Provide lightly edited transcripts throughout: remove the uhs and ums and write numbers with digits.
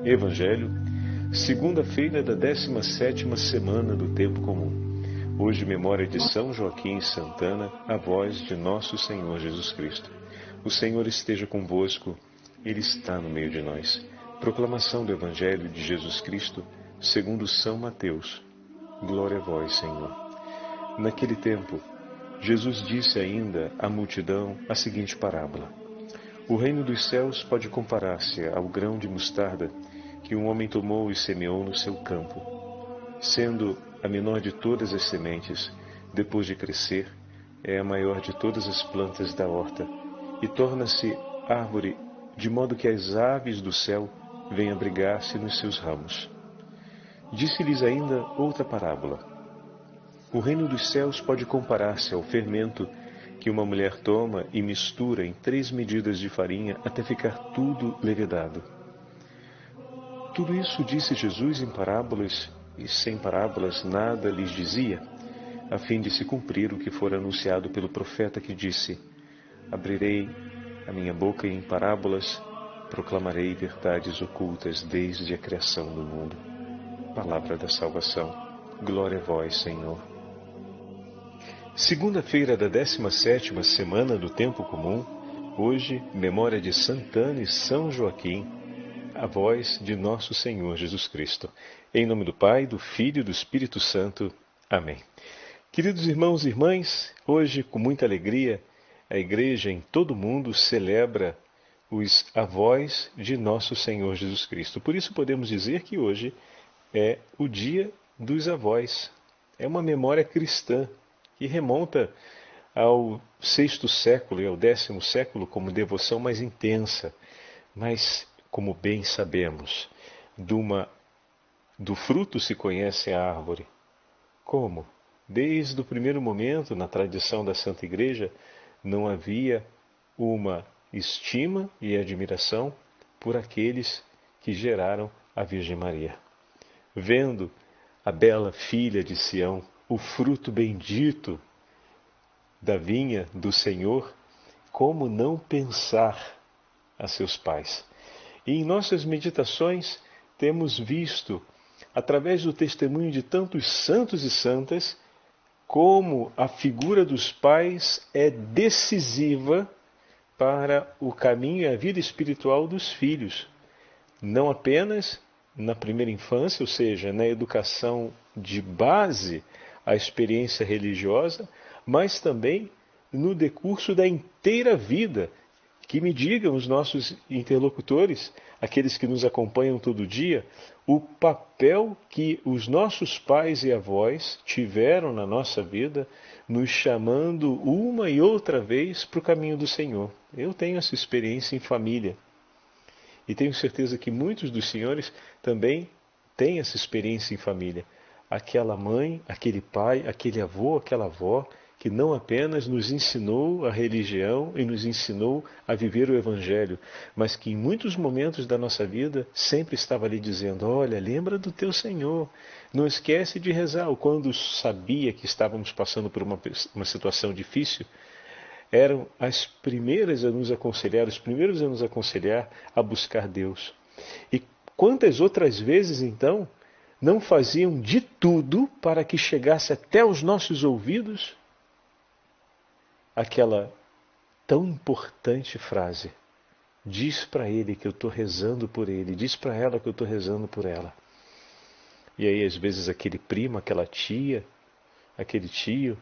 Evangelho, segunda-feira da 17ª semana do Tempo Comum. Hoje, memória de São Joaquim e Santana, avós de nosso Senhor Jesus Cristo. O Senhor esteja convosco, Ele está no meio de nós. Proclamação do Evangelho de Jesus Cristo, segundo São Mateus. Glória a vós, Senhor. Naquele tempo, Jesus disse ainda à multidão a seguinte parábola. O reino dos céus pode comparar-se ao grão de mostarda que um homem tomou e semeou no seu campo. Sendo a menor de todas as sementes, depois de crescer, é a maior de todas as plantas da horta, e torna-se árvore, de modo que as aves do céu vêm abrigar-se nos seus ramos. Disse-lhes ainda outra parábola. O reino dos céus pode comparar-se ao fermento que uma mulher toma e mistura em 3 medidas de farinha até ficar tudo levedado. Tudo isso disse Jesus em parábolas, e sem parábolas nada lhes dizia, a fim de se cumprir o que fora anunciado pelo profeta que disse: Abrirei a minha boca e em parábolas proclamarei verdades ocultas desde a criação do mundo. Palavra da salvação. Glória a vós, Senhor. Segunda-feira da 17ª semana do Tempo Comum. Hoje, memória de Santana e São Joaquim, avós de nosso Senhor Jesus Cristo. Em nome do Pai, do Filho e do Espírito Santo. Amém. Queridos irmãos e irmãs, hoje, com muita alegria, a Igreja em todo o mundo celebra os avós de nosso Senhor Jesus Cristo. Por isso podemos dizer que hoje é o dia dos avós. É uma memória cristã que remonta ao VI século e ao X século como devoção mais intensa, mas como bem sabemos, do fruto se conhece a árvore. Como? Desde o primeiro momento, na tradição da Santa Igreja, não havia uma estima e admiração por aqueles que geraram a Virgem Maria. Vendo a bela filha de Sião, o fruto bendito da vinha do Senhor, como não pensar a seus pais? E em nossas meditações temos visto, através do testemunho de tantos santos e santas, como a figura dos pais é decisiva para o caminho e a vida espiritual dos filhos. Não apenas na primeira infância, ou seja, na educação de base, a experiência religiosa, mas também no decurso da inteira vida. Que me digam os nossos interlocutores, aqueles que nos acompanham todo dia, o papel que os nossos pais e avós tiveram na nossa vida, nos chamando uma e outra vez para o caminho do Senhor. Eu tenho essa experiência em família. E tenho certeza que muitos dos senhores também têm essa experiência em família. Aquela mãe, aquele pai, aquele avô, aquela avó, que não apenas nos ensinou a religião e nos ensinou a viver o Evangelho, mas que em muitos momentos da nossa vida sempre estava ali dizendo: olha, lembra do teu Senhor, não esquece de rezar. Ou quando sabia que estávamos passando por uma situação difícil, eram as primeiras a nos aconselhar, os primeiros a nos aconselhar a buscar Deus. E quantas outras vezes, então, não faziam de tudo para que chegasse até os nossos ouvidos aquela tão importante frase: diz para ele que eu estou rezando por ele, diz para ela que eu estou rezando por ela. E aí às vezes aquele primo, aquela tia, aquele tio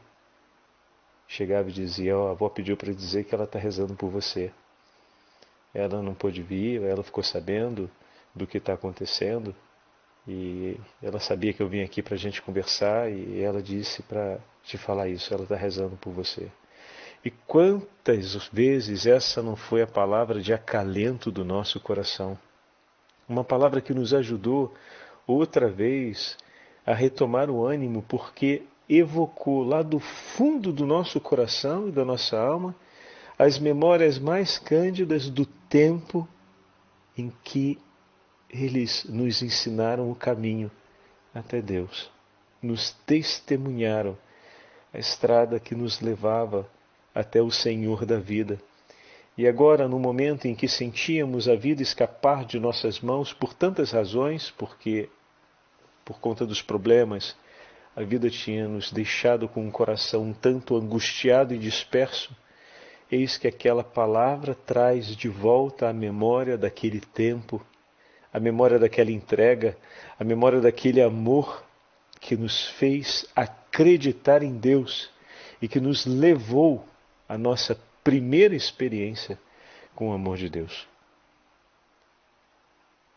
chegava e dizia: a avó pediu para dizer que ela está rezando por você. Ela não pôde vir, ela ficou sabendo do que está acontecendo e ela sabia que eu vim aqui para a gente conversar e ela disse para te falar isso, ela está rezando por você. E quantas vezes essa não foi a palavra de acalento do nosso coração? Uma palavra que nos ajudou outra vez a retomar o ânimo, porque evocou lá do fundo do nosso coração e da nossa alma as memórias mais cândidas do tempo em que eles nos ensinaram o caminho até Deus, nos testemunharam a estrada que nos levava até o Senhor da vida. E agora, no momento em que sentíamos a vida escapar de nossas mãos por tantas razões, porque por conta dos problemas, a vida tinha nos deixado com um coração um tanto angustiado e disperso, eis que aquela palavra traz de volta a memória daquele tempo, a memória daquela entrega, a memória daquele amor que nos fez acreditar em Deus e que nos levou à nossa primeira experiência com o amor de Deus.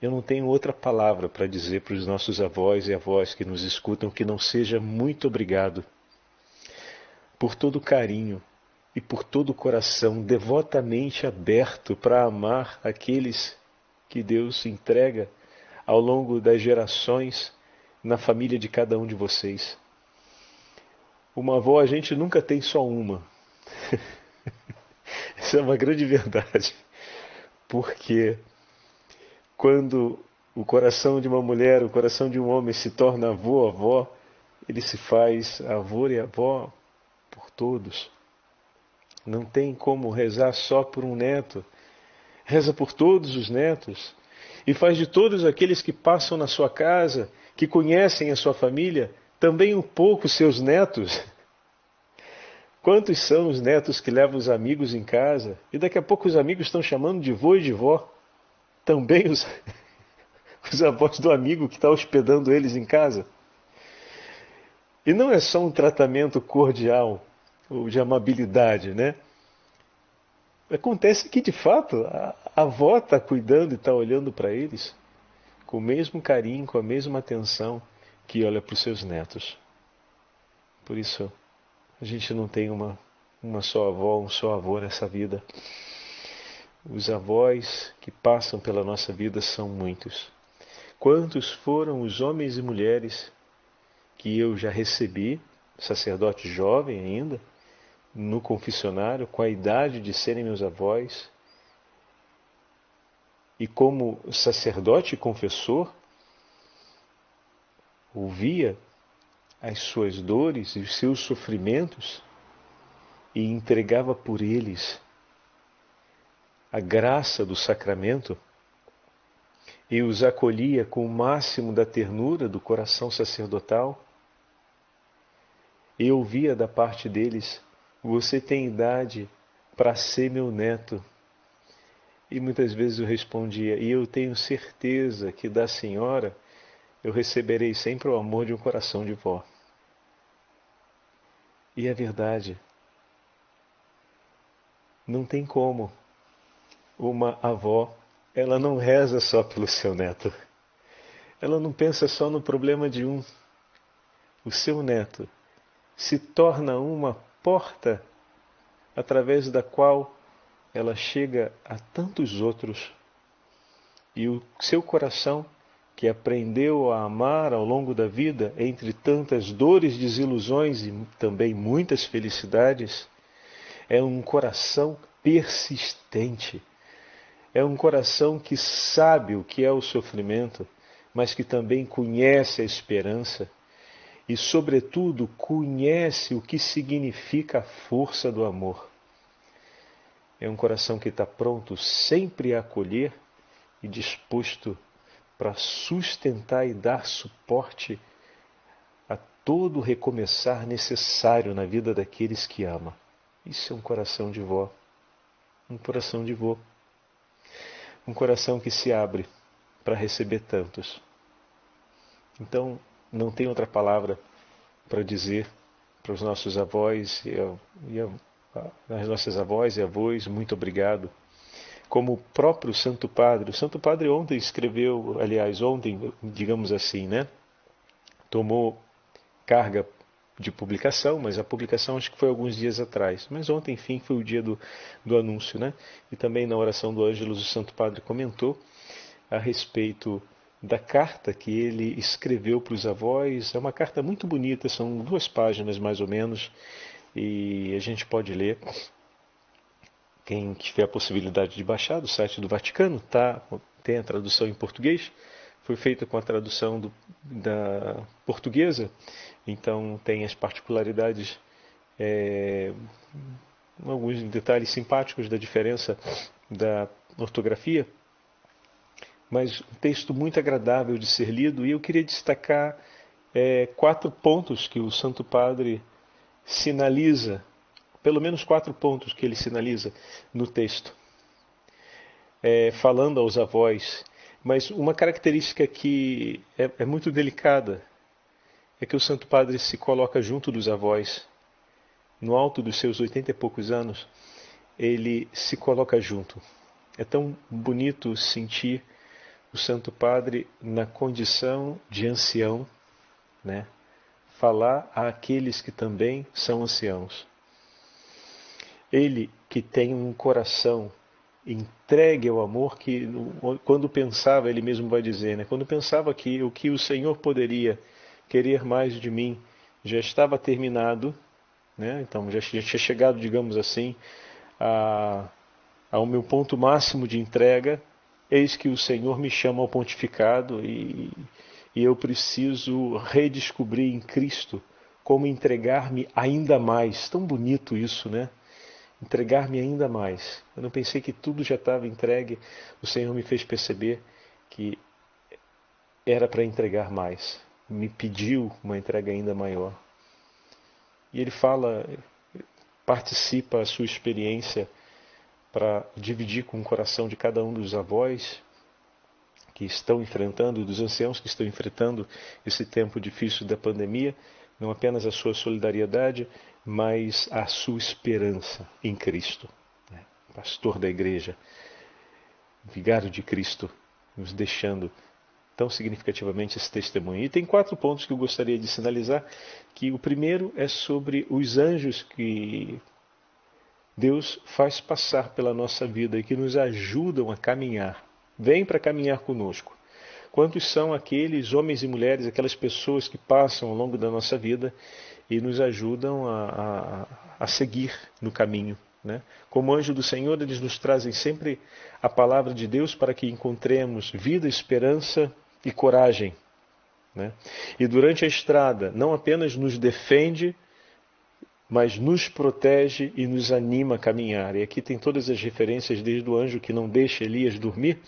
Eu não tenho outra palavra para dizer para os nossos avós e avós que nos escutam que não seja muito obrigado por todo o carinho e por todo o coração devotamente aberto para amar aqueles que Deus entrega ao longo das gerações na família de cada um de vocês. Uma avó a gente nunca tem só uma. Isso é uma grande verdade. Porque quando o coração de uma mulher, o coração de um homem se torna avô, avó, ele se faz avô e avó por todos. Não tem como rezar só por um neto. Reza por todos os netos. E faz de todos aqueles que passam na sua casa, que conhecem a sua família, também um pouco seus netos. Quantos são os netos que levam os amigos em casa? E daqui a pouco os amigos estão chamando de vô e de vó. Também os avós do amigo que está hospedando eles em casa. E não é só um tratamento cordial ou de amabilidade, né? Acontece que, de fato, a avó está cuidando e está olhando para eles com o mesmo carinho, com a mesma atenção que olha para os seus netos. Por isso, a gente não tem uma só avó, um só avô nessa vida. Os avós que passam pela nossa vida são muitos. Quantos foram os homens e mulheres que eu já recebi, sacerdote jovem ainda, no confessionário, com a idade de serem meus avós, e como sacerdote e confessor, ouvia as suas dores e os seus sofrimentos e entregava por eles a graça do sacramento e os acolhia com o máximo da ternura do coração sacerdotal. E ouvia da parte deles: você tem idade para ser meu neto. E muitas vezes eu respondia: e eu tenho certeza que da senhora eu receberei sempre o amor de um coração de vó. E é verdade. Não tem como. Uma avó, ela não reza só pelo seu neto. Ela não pensa só no problema de um. O seu neto se torna uma porta através da qual ela chega a tantos outros. E o seu coração, que aprendeu a amar ao longo da vida, entre tantas dores, desilusões e também muitas felicidades, é um coração persistente. É um coração que sabe o que é o sofrimento, mas que também conhece a esperança e, sobretudo, conhece o que significa a força do amor. É um coração que está pronto sempre a acolher e disposto para sustentar e dar suporte a todo o recomeçar necessário na vida daqueles que ama. Isso é um coração de vó, um coração de vô. Um coração que se abre para receber tantos. Então, não tem outra palavra para dizer para os nossos avós as nossas avós e avós, muito obrigado. Como o próprio Santo Padre, o Santo Padre ontem escreveu, aliás, ontem, digamos assim, né? Tomou carga de publicação, mas a publicação acho que foi alguns dias atrás. Mas ontem, enfim, foi o dia do anúncio, né? E também na oração do Ângelus, o Santo Padre comentou a respeito da carta que ele escreveu para os avós. É uma carta muito bonita, são 2 páginas mais ou menos, e a gente pode ler. Quem tiver a possibilidade de baixar do site do Vaticano, tem a tradução em português, foi feita com a tradução da portuguesa, então tem as particularidades alguns detalhes simpáticos da diferença da ortografia, mas um texto muito agradável de ser lido, e eu queria destacar 4 pontos que o Santo Padre sinaliza, pelo menos 4 pontos que ele sinaliza no texto, falando aos avós. Mas uma característica que é muito delicada é que o Santo Padre se coloca junto dos avós, no alto dos seus 80 e poucos anos, ele se coloca junto. É tão bonito sentir o Santo Padre na condição de ancião, né? Falar àqueles que também são anciãos. Ele que tem um coração entregue ao amor, que quando pensava, ele mesmo vai dizer, né? Quando pensava que o que o Senhor poderia querer mais de mim já estava terminado, né? Então já tinha chegado, digamos assim, ao meu ponto máximo de entrega, eis que o Senhor me chama ao pontificado e eu preciso redescobrir em Cristo como entregar-me ainda mais. Tão bonito isso, né? Entregar-me ainda mais. Eu não pensei que tudo já estava entregue. O Senhor me fez perceber que era para entregar mais. Me pediu uma entrega ainda maior. E ele fala, participa a sua experiência para dividir com o coração de cada um dos avós que estão enfrentando, dos anciãos que estão enfrentando esse tempo difícil da pandemia, não apenas a sua solidariedade, mas a sua esperança em Cristo. Pastor da igreja, vigário de Cristo, nos deixando tão significativamente esse testemunho. E tem 4 pontos que eu gostaria de sinalizar, que o primeiro é sobre os anjos que Deus faz passar pela nossa vida e que nos ajudam a caminhar. Vem para caminhar conosco. Quantos são aqueles homens e mulheres, aquelas pessoas que passam ao longo da nossa vida e nos ajudam a seguir no caminho, né? Como anjo do Senhor, eles nos trazem sempre a palavra de Deus para que encontremos vida, esperança e coragem, né? E durante a estrada, não apenas nos defende, mas nos protege e nos anima a caminhar. E aqui tem todas as referências, desde o anjo que não deixa Elias dormir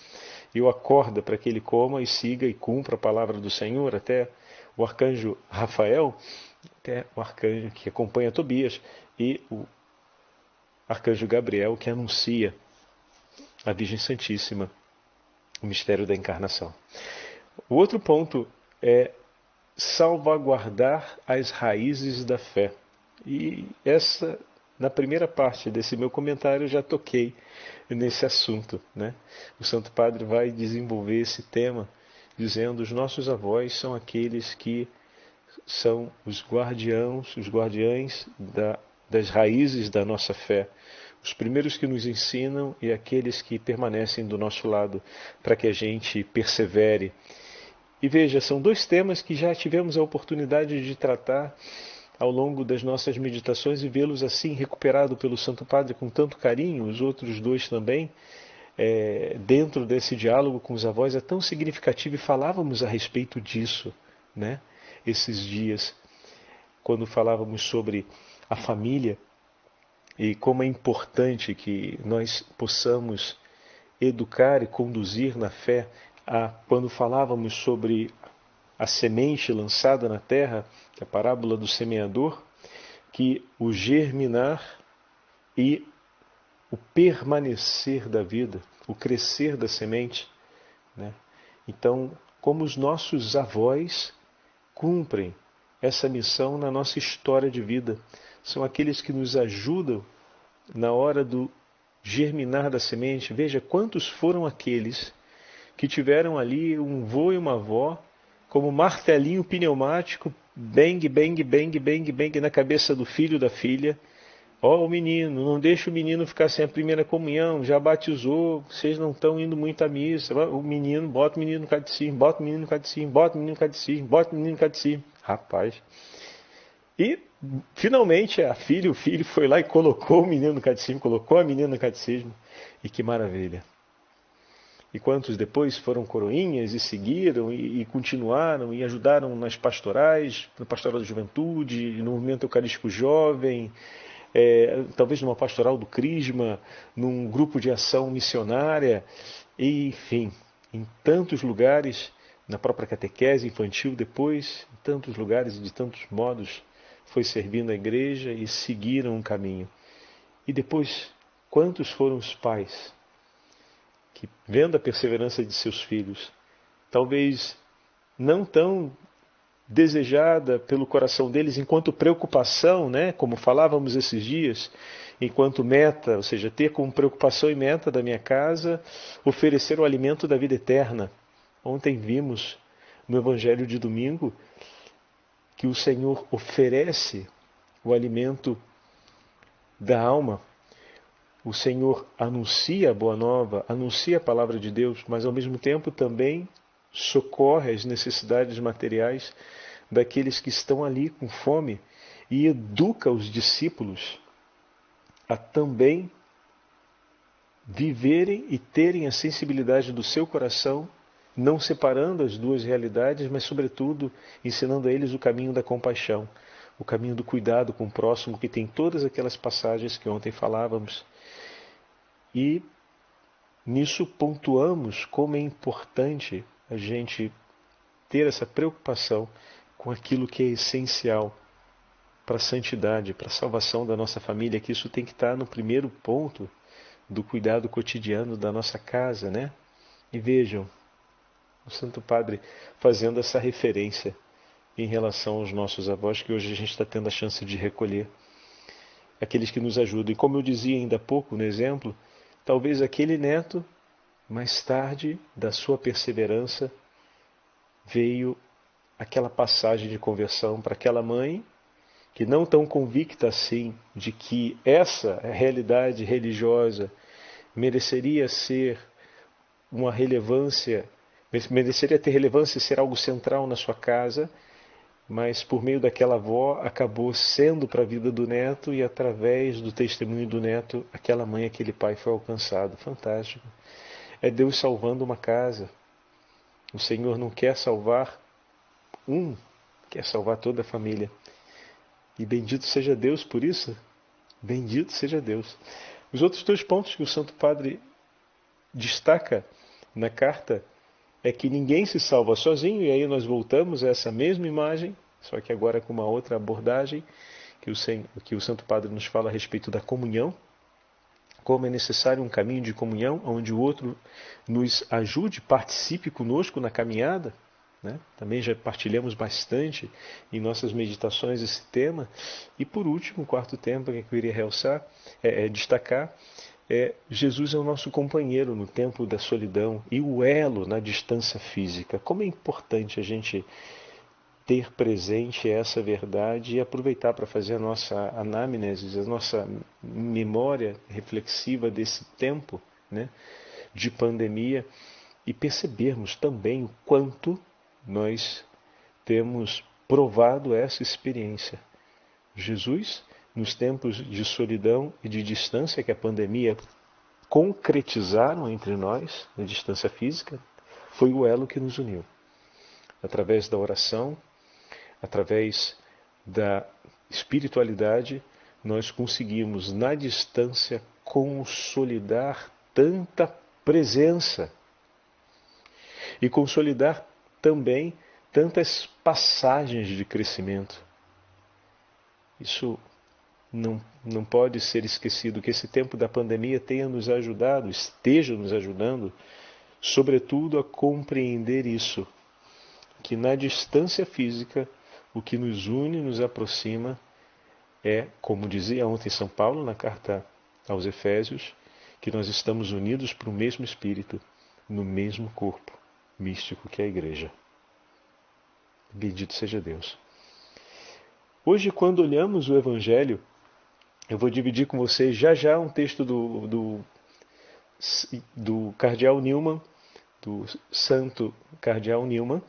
e o acorda para que ele coma e siga e cumpra a palavra do Senhor, até o arcanjo Rafael, até o arcanjo que acompanha Tobias, e o arcanjo Gabriel que anuncia a Virgem Santíssima, o mistério da encarnação. O outro ponto é salvaguardar as raízes da fé. E essa, na primeira parte desse meu comentário, eu já toquei nesse assunto, né? O Santo Padre vai desenvolver esse tema dizendo: os nossos avós são aqueles que são os guardiães das raízes da nossa fé, os primeiros que nos ensinam e aqueles que permanecem do nosso lado para que a gente persevere. E veja, são 2 temas que já tivemos a oportunidade de tratar ao longo das nossas meditações e vê-los assim recuperado pelo Santo Padre com tanto carinho, os outros 2 também, dentro desse diálogo com os avós, é tão significativo, e falávamos a respeito disso, né? Esses dias, quando falávamos sobre a família e como é importante que nós possamos educar e conduzir na fé, quando falávamos sobre a semente lançada na terra, que é a parábola do semeador, que o germinar e o permanecer da vida, o crescer da semente, né? Então, como os nossos avós cumprem essa missão na nossa história de vida, são aqueles que nos ajudam na hora do germinar da semente. Veja quantos foram aqueles que tiveram ali um vô e uma avó como martelinho pneumático, bang, bang, bang, bang, bang na cabeça do filho da filha. Ó, o menino, não deixa o menino ficar sem a primeira comunhão, já batizou, vocês não estão indo muito à missa. O menino, bota o menino no catecismo, bota o menino no catecismo, bota o menino no catecismo, bota o menino no catecismo. Rapaz. E, finalmente, o filho foi lá e colocou o menino no catecismo, colocou a menina no catecismo. E que maravilha. E quantos depois foram coroinhas e seguiram e continuaram e ajudaram nas pastorais, na pastoral da juventude, no movimento eucarístico jovem, talvez numa pastoral do Crisma, num grupo de ação missionária, e, enfim, em tantos lugares, na própria catequese infantil depois, em tantos lugares e de tantos modos, foi servindo a igreja e seguiram um caminho. E depois, quantos foram os pais que, vendo a perseverança de seus filhos, talvez não tão desejada pelo coração deles enquanto preocupação, né? Como falávamos esses dias, enquanto meta, ou seja, ter como preocupação e meta da minha casa oferecer o alimento da vida eterna. Ontem vimos no Evangelho de domingo que o Senhor oferece o alimento da alma. O Senhor anuncia a boa nova, anuncia a palavra de Deus, mas ao mesmo tempo também socorre as necessidades materiais daqueles que estão ali com fome e educa os discípulos a também viverem e terem a sensibilidade do seu coração, não separando as duas realidades, mas sobretudo ensinando a eles o caminho da compaixão, o caminho do cuidado com o próximo, que tem todas aquelas passagens que ontem falávamos. E nisso pontuamos como é importante a gente ter essa preocupação com aquilo que é essencial para a santidade, para a salvação da nossa família, que isso tem que estar no primeiro ponto do cuidado cotidiano da nossa casa, né? E vejam, o Santo Padre fazendo essa referência em relação aos nossos avós, que hoje a gente está tendo a chance de recolher, aqueles que nos ajudam. E como eu dizia ainda há pouco no exemplo, talvez aquele neto, mais tarde da sua perseverança, veio aquela passagem de conversão para aquela mãe que, não tão convicta assim de que essa realidade religiosa mereceria ser uma relevância, mereceria ter relevância e ser algo central na sua casa, mas por meio daquela avó acabou sendo para a vida do neto, e através do testemunho do neto, aquela mãe, aquele pai foi alcançado. Fantástico. É Deus salvando uma casa. O Senhor não quer salvar um, quer salvar toda a família. E bendito seja Deus por isso. Bendito seja Deus. Os outros dois pontos que o Santo Padre destaca na carta é que ninguém se salva sozinho, e aí nós voltamos a essa mesma imagem, só que agora com uma outra abordagem, que o Santo Padre nos fala a respeito da comunhão, como é necessário um caminho de comunhão, onde o outro nos ajude, participe conosco na caminhada, né? Também já partilhamos bastante em nossas meditações esse tema. E por último, o quarto tema que eu queria realçar, destacar, Jesus é o nosso companheiro no tempo da solidão e o elo na distância física. Como é importante a gente ter presente essa verdade e aproveitar para fazer a nossa anamnese, a nossa memória reflexiva desse tempo, né, de pandemia, e percebermos também o quanto nós temos provado essa experiência. Jesus, nos tempos de solidão e de distância que a pandemia concretizaram entre nós, na distância física, foi o elo que nos uniu. Através da oração, através da espiritualidade, nós conseguimos, na distância, consolidar tanta presença e consolidar também tantas passagens de crescimento. Isso não pode ser esquecido, que esse tempo da pandemia tenha nos ajudado, esteja nos ajudando, sobretudo a compreender isso, que na distância física, o que nos une, nos aproxima, é, como dizia ontem São Paulo na carta aos Efésios, que nós estamos unidos para o mesmo Espírito, no mesmo corpo místico que é a Igreja. Bendito seja Deus. Hoje, quando olhamos o Evangelho, eu vou dividir com vocês já um texto do Cardeal Newman, do Santo Cardeal Newman,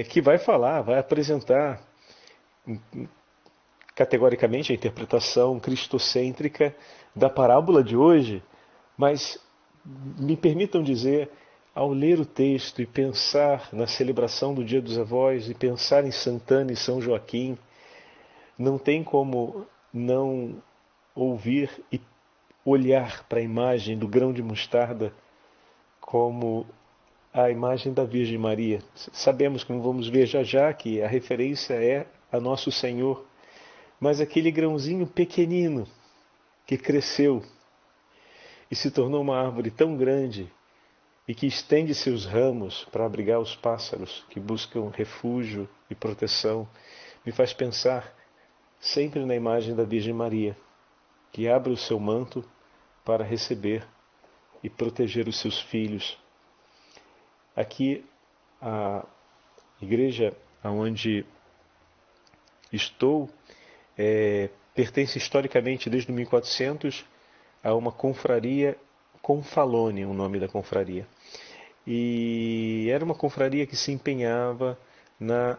que vai apresentar categoricamente a interpretação cristocêntrica da parábola de hoje, mas me permitam dizer, ao ler o texto e pensar na celebração do Dia dos Avós, e pensar em Santana e São Joaquim, não tem como não ouvir e olhar para a imagem do grão de mostarda como a imagem da Virgem Maria? Sabemos, como vamos ver já já, que a referência é a Nosso Senhor, mas aquele grãozinho pequenino que cresceu e se tornou uma árvore tão grande e que estende seus ramos para abrigar os pássaros que buscam refúgio e proteção, me faz pensar sempre na imagem da Virgem Maria, que abre o seu manto para receber e proteger os seus filhos. Aqui, a igreja onde estou pertence historicamente, desde 1400, a uma confraria Confalone, o nome da confraria. E era uma confraria que se empenhava na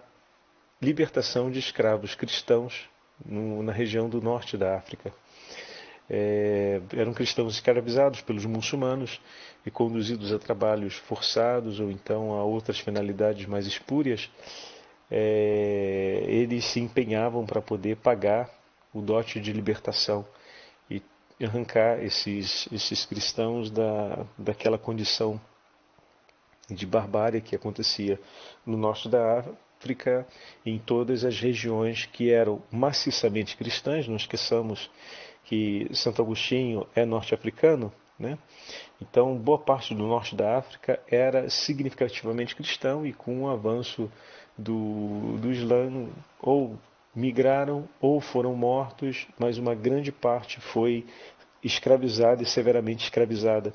libertação de escravos cristãos na região do norte da África. Eram cristãos escravizados pelos muçulmanos e conduzidos a trabalhos forçados ou então a outras finalidades mais espúrias. Eles se empenhavam para poder pagar o dote de libertação e arrancar esses cristãos daquela condição de barbárie que acontecia no norte da África, em todas as regiões que eram maciçamente cristãs. Não esqueçamos que Santo Agostinho é norte-africano, né? Então, boa parte do norte da África era significativamente cristão, e com o avanço do Islã, ou migraram ou foram mortos, mas uma grande parte foi escravizada e severamente escravizada.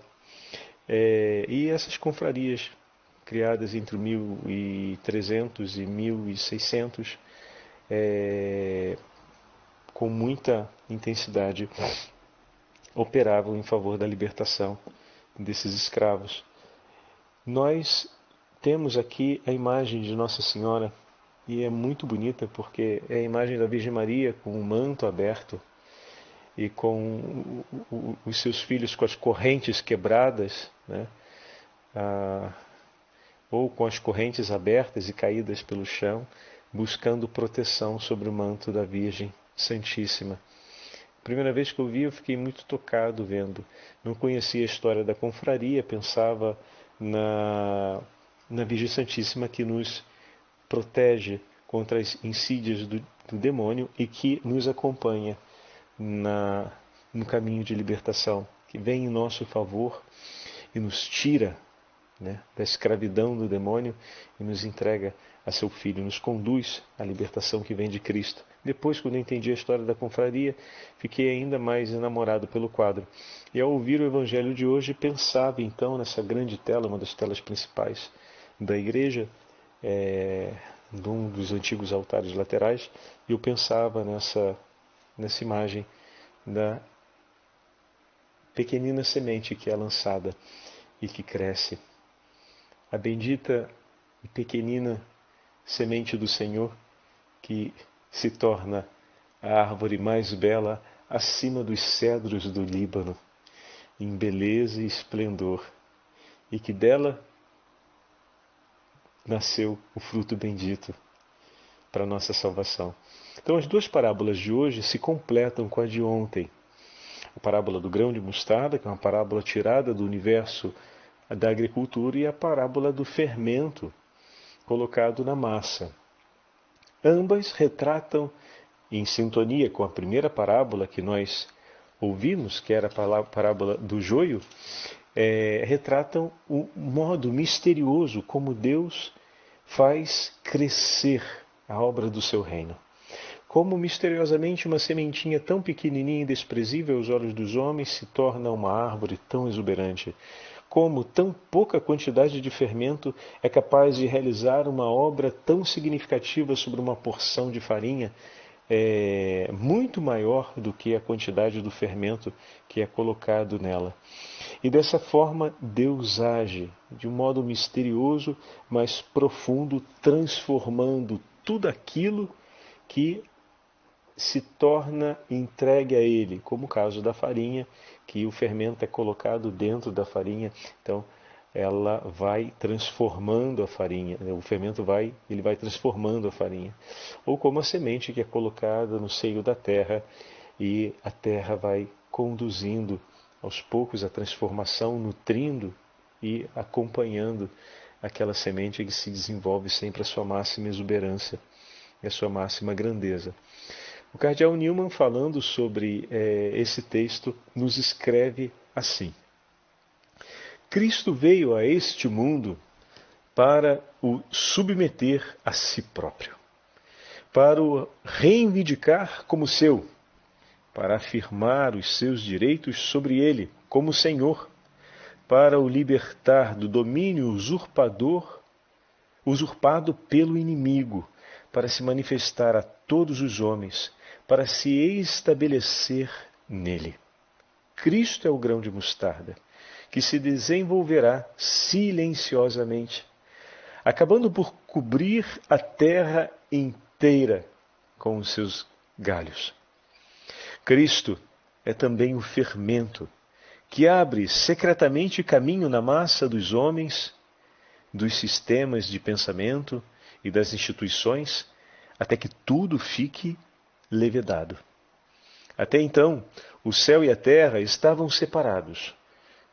E essas confrarias, criadas entre 1300 e 1600, com muita intensidade, operavam em favor da libertação desses escravos. Nós temos aqui a imagem de Nossa Senhora, e é muito bonita porque é a imagem da Virgem Maria com o manto aberto e com os seus filhos com as correntes quebradas, né? Ou com as correntes abertas e caídas pelo chão, buscando proteção sobre o manto da Virgem Santíssima. Primeira vez que eu vi, eu fiquei muito tocado vendo. Não conhecia a história da confraria, pensava na Virgem Santíssima, que nos protege contra as insídias do demônio e que nos acompanha no caminho de libertação, que vem em nosso favor e nos tira, né, da escravidão do demônio e nos entrega a seu Filho, nos conduz à libertação que vem de Cristo. Depois, quando eu entendi a história da confraria, fiquei ainda mais enamorado pelo quadro. E ao ouvir o Evangelho de hoje, pensava então nessa grande tela, uma das telas principais da igreja, num dos antigos altares laterais, e eu pensava nessa imagem da pequenina semente que é lançada e que cresce. A bendita e pequenina semente do Senhor, que se torna a árvore mais bela acima dos cedros do Líbano, em beleza e esplendor, e que dela nasceu o fruto bendito para a nossa salvação. Então as duas parábolas de hoje se completam com a de ontem. A parábola do grão de mostarda, que é uma parábola tirada do universo da agricultura, e a parábola do fermento colocado na massa. Ambas retratam, em sintonia com a primeira parábola que nós ouvimos, que era a parábola do joio, retratam o modo misterioso como Deus faz crescer a obra do seu reino. Como misteriosamente uma sementinha tão pequenininha e desprezível aos olhos dos homens se torna uma árvore tão exuberante. Como tão pouca quantidade de fermento é capaz de realizar uma obra tão significativa sobre uma porção de farinha, muito maior do que a quantidade do fermento que é colocado nela. E dessa forma Deus age de um modo misterioso, mas profundo, transformando tudo aquilo que se torna entregue a Ele, como o caso da farinha, que o fermento é colocado dentro da farinha, então ela vai transformando a farinha, o fermento vai transformando a farinha. Ou como a semente que é colocada no seio da terra e a terra vai conduzindo aos poucos a transformação, nutrindo e acompanhando aquela semente que se desenvolve sempre a sua máxima exuberância e a sua máxima grandeza. O cardeal Newman, falando sobre esse texto, nos escreve assim: Cristo veio a este mundo para o submeter a si próprio, para o reivindicar como seu, para afirmar os seus direitos sobre ele como Senhor, para o libertar do domínio usurpado pelo inimigo, para se manifestar a todos os homens, para se estabelecer nele. Cristo é o grão de mostarda, que se desenvolverá silenciosamente, acabando por cobrir a terra inteira com os seus galhos. Cristo é também o fermento que abre secretamente caminho na massa dos homens, dos sistemas de pensamento e das instituições, até que tudo fique levedado. Até então, o céu e a terra estavam separados.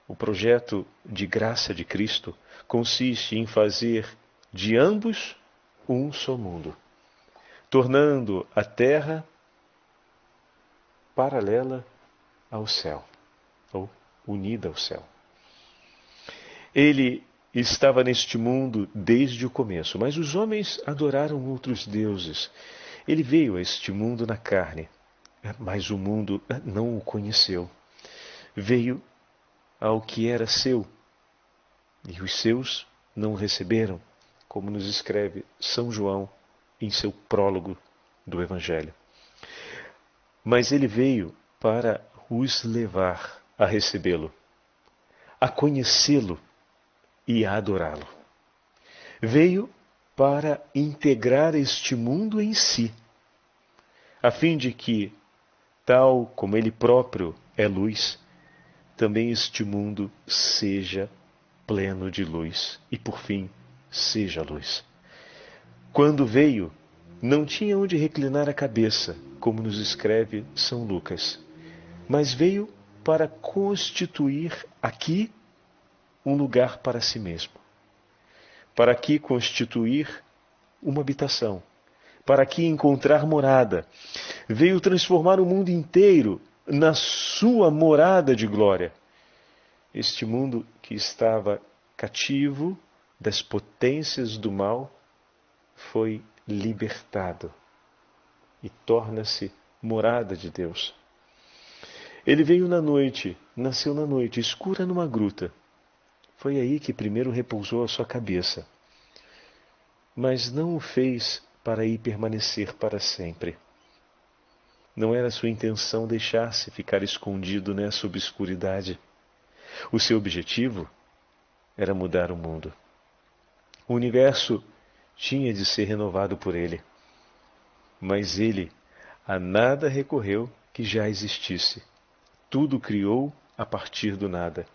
O projeto de graça de Cristo consiste em fazer de ambos um só mundo, tornando a terra paralela ao céu, ou unida ao céu. Ele estava neste mundo desde o começo, mas os homens adoraram outros deuses. Ele veio a este mundo na carne, mas o mundo não o conheceu. Veio ao que era seu, e os seus não o receberam, como nos escreve São João em seu prólogo do Evangelho. Mas ele veio para os levar a recebê-lo, a conhecê-lo e a adorá-lo. Veio para integrar este mundo em si, a fim de que, tal como ele próprio é luz, também este mundo seja pleno de luz e, por fim, seja luz. Quando veio, não tinha onde reclinar a cabeça, como nos escreve São Lucas, mas veio para constituir aqui um lugar para si mesmo, para aqui constituir uma habitação, para aqui encontrar morada. Veio transformar o mundo inteiro na sua morada de glória. Este mundo que estava cativo das potências do mal foi libertado e torna-se morada de Deus. Ele veio na noite, nasceu na noite, escura numa gruta. Foi aí que primeiro repousou a sua cabeça. Mas não o fez para aí permanecer para sempre. Não era sua intenção deixar-se ficar escondido nessa obscuridade. O seu objetivo era mudar o mundo. O universo tinha de ser renovado por ele. Mas ele a nada recorreu que já existisse. Tudo criou a partir do nada.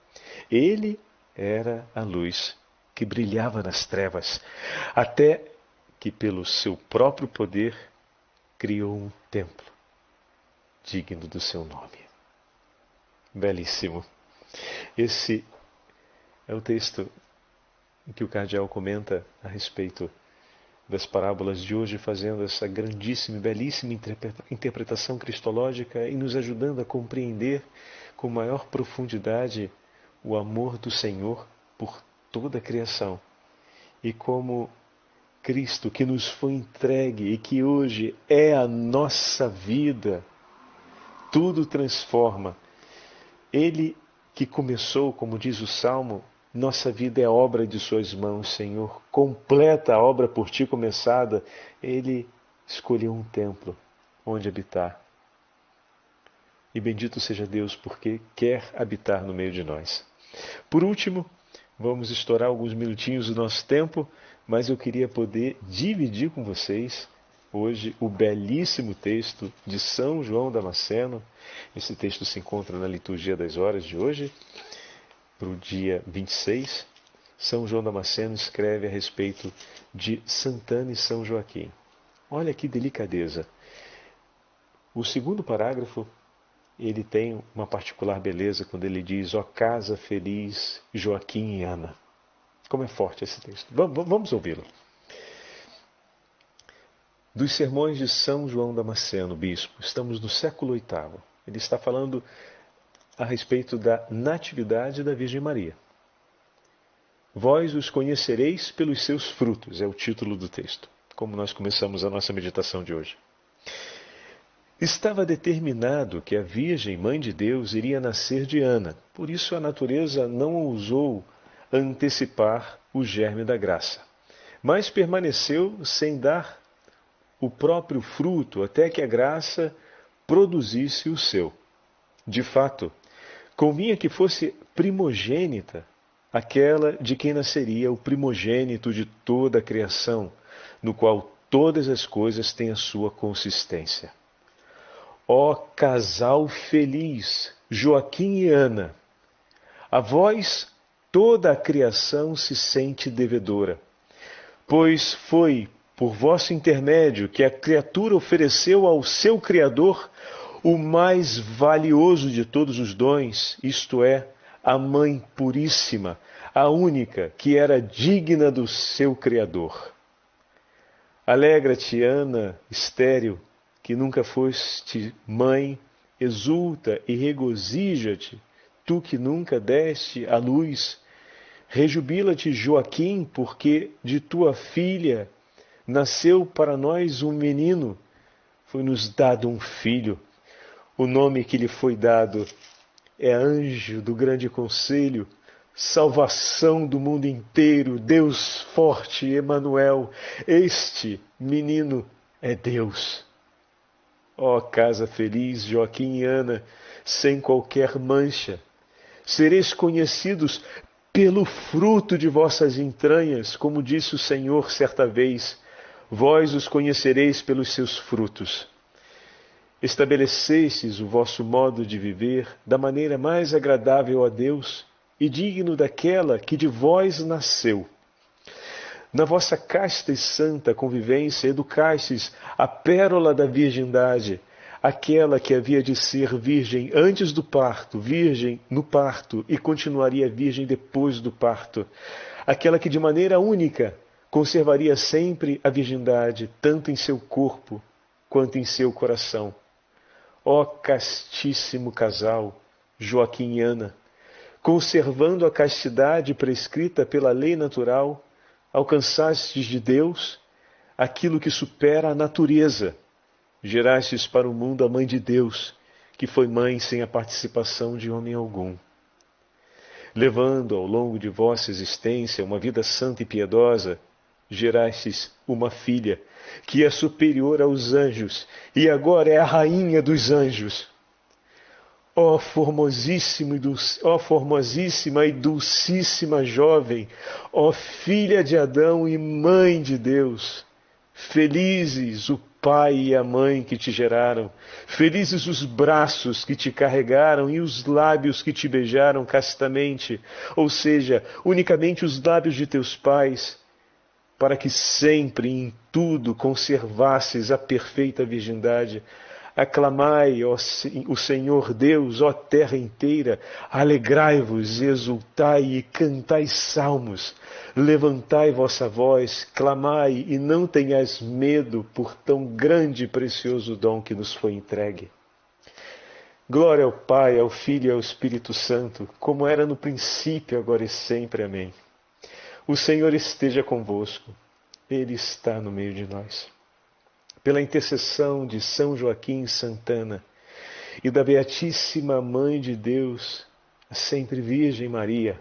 Ele era a luz que brilhava nas trevas, até que pelo seu próprio poder criou um templo digno do seu nome. Belíssimo. Esse é o texto em que o cardeal comenta a respeito das parábolas de hoje, fazendo essa grandíssima e belíssima interpretação cristológica e nos ajudando a compreender com maior profundidade o amor do Senhor por toda a criação. E como Cristo, que nos foi entregue e que hoje é a nossa vida, tudo transforma. Ele que começou, como diz o Salmo, nossa vida é obra de suas mãos, Senhor. Completa a obra por ti começada. Ele escolheu um templo onde habitar. E bendito seja Deus, porque quer habitar no meio de nós. Por último, vamos estourar alguns minutinhos do nosso tempo, mas eu queria poder dividir com vocês hoje o belíssimo texto de São João Damasceno. Esse texto se encontra na liturgia das horas de hoje, para o dia 26. São João Damasceno escreve a respeito de Santana e São Joaquim. Olha que delicadeza. O segundo parágrafo, ele tem uma particular beleza quando ele diz: ó casa feliz, Joaquim e Ana. Como é forte esse texto. Vamos ouvi-lo. Dos sermões de São João Damasceno, bispo, estamos no século VIII. Ele está falando a respeito da natividade da Virgem Maria. Vós os conhecereis pelos seus frutos, é o título do texto, como nós começamos a nossa meditação de hoje. Estava determinado que a Virgem, Mãe de Deus, iria nascer de Ana, por isso a natureza não ousou antecipar o germe da graça, mas permaneceu sem dar o próprio fruto até que a graça produzisse o seu. De fato, convinha que fosse primogênita aquela de quem nasceria o primogênito de toda a criação, no qual todas as coisas têm a sua consistência. Ó casal feliz, Joaquim e Ana, a vós toda a criação se sente devedora, pois foi por vosso intermédio que a criatura ofereceu ao seu Criador o mais valioso de todos os dons, isto é, a Mãe Puríssima, a única que era digna do seu Criador. Alegra-te, Ana, estéril, que nunca foste mãe, exulta e regozija-te, tu que nunca deste à luz. Rejubila-te, Joaquim, porque de tua filha nasceu para nós um menino, foi-nos dado um filho. O nome que lhe foi dado é Anjo do Grande Conselho, salvação do mundo inteiro, Deus forte, Emanuel. Este menino é Deus. Ó casa feliz, Joaquim e Ana, sem qualquer mancha, sereis conhecidos pelo fruto de vossas entranhas, como disse o Senhor certa vez, vós os conhecereis pelos seus frutos. Estabelecestes o vosso modo de viver da maneira mais agradável a Deus e digno daquela que de vós nasceu. Na vossa casta e santa convivência educastes a pérola da virgindade, aquela que havia de ser virgem antes do parto, virgem no parto e continuaria virgem depois do parto, aquela que de maneira única conservaria sempre a virgindade, tanto em seu corpo quanto em seu coração. Ó castíssimo casal, Joaquim e Ana, conservando a castidade prescrita pela lei natural, alcançastes de Deus aquilo que supera a natureza. Gerastes para o mundo a Mãe de Deus, que foi mãe sem a participação de homem algum. Levando ao longo de vossa existência uma vida santa e piedosa, gerastes uma filha, que é superior aos anjos, e agora é a rainha dos anjos. Ó formosíssima e dulcíssima jovem, ó filha de Adão e mãe de Deus, felizes o pai e a mãe que te geraram, felizes os braços que te carregaram e os lábios que te beijaram castamente, ou seja, unicamente os lábios de teus pais, para que sempre e em tudo conservasses a perfeita virgindade. Aclamai, ó o Senhor Deus, ó terra inteira, alegrai-vos, exultai e cantai salmos, levantai vossa voz, clamai e não tenhais medo por tão grande e precioso dom que nos foi entregue. Glória ao Pai, ao Filho e ao Espírito Santo, como era no princípio, agora e sempre. Amém. O Senhor esteja convosco, Ele está no meio de nós. Pela intercessão de São Joaquim Santana e da Beatíssima Mãe de Deus, a sempre Virgem Maria,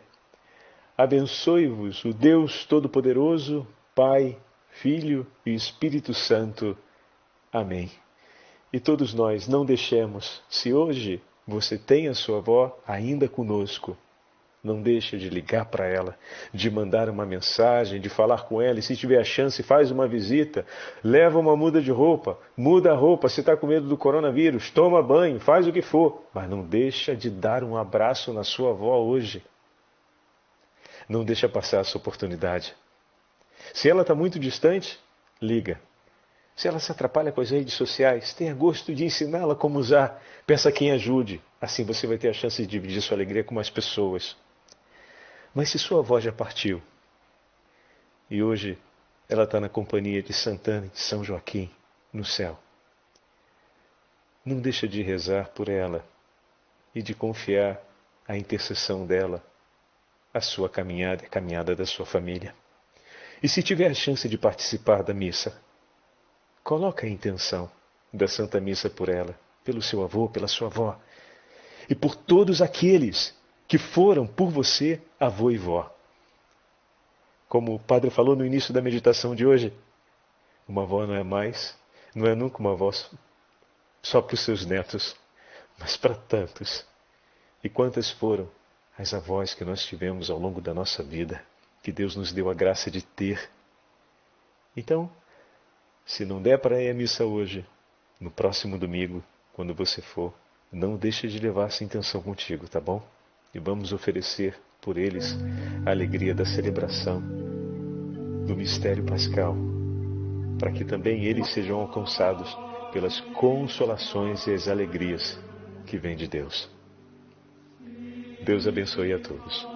abençoe-vos o Deus Todo-Poderoso, Pai, Filho e Espírito Santo. Amém. E todos nós não deixemos, se hoje você tem a sua avó ainda conosco, não deixe de ligar para ela, de mandar uma mensagem, de falar com ela. E se tiver a chance, faz uma visita, leva uma muda de roupa, muda a roupa. Se está com medo do coronavírus, toma banho, faz o que for. Mas não deixa de dar um abraço na sua avó hoje. Não deixa passar essa oportunidade. Se ela está muito distante, liga. Se ela se atrapalha com as redes sociais, tenha gosto de ensiná-la como usar. Peça a quem ajude. Assim você vai ter a chance de dividir sua alegria com mais pessoas. Mas se sua avó já partiu, e hoje ela está na companhia de Santana e de São Joaquim, no céu, não deixa de rezar por ela e de confiar a intercessão dela, a sua caminhada e a caminhada da sua família. E se tiver a chance de participar da missa, coloque a intenção da Santa Missa por ela, pelo seu avô, pela sua avó, e por todos aqueles que foram por você avô e vó. Como o padre falou no início da meditação de hoje, uma avó não é nunca uma avó só para os seus netos, mas para tantos. E quantas foram as avós que nós tivemos ao longo da nossa vida, que Deus nos deu a graça de ter. Então, se não der para ir à missa hoje, no próximo domingo, quando você for, não deixe de levar essa intenção contigo, tá bom? E vamos oferecer por eles a alegria da celebração do mistério pascal, para que também eles sejam alcançados pelas consolações e as alegrias que vêm de Deus. Deus abençoe a todos.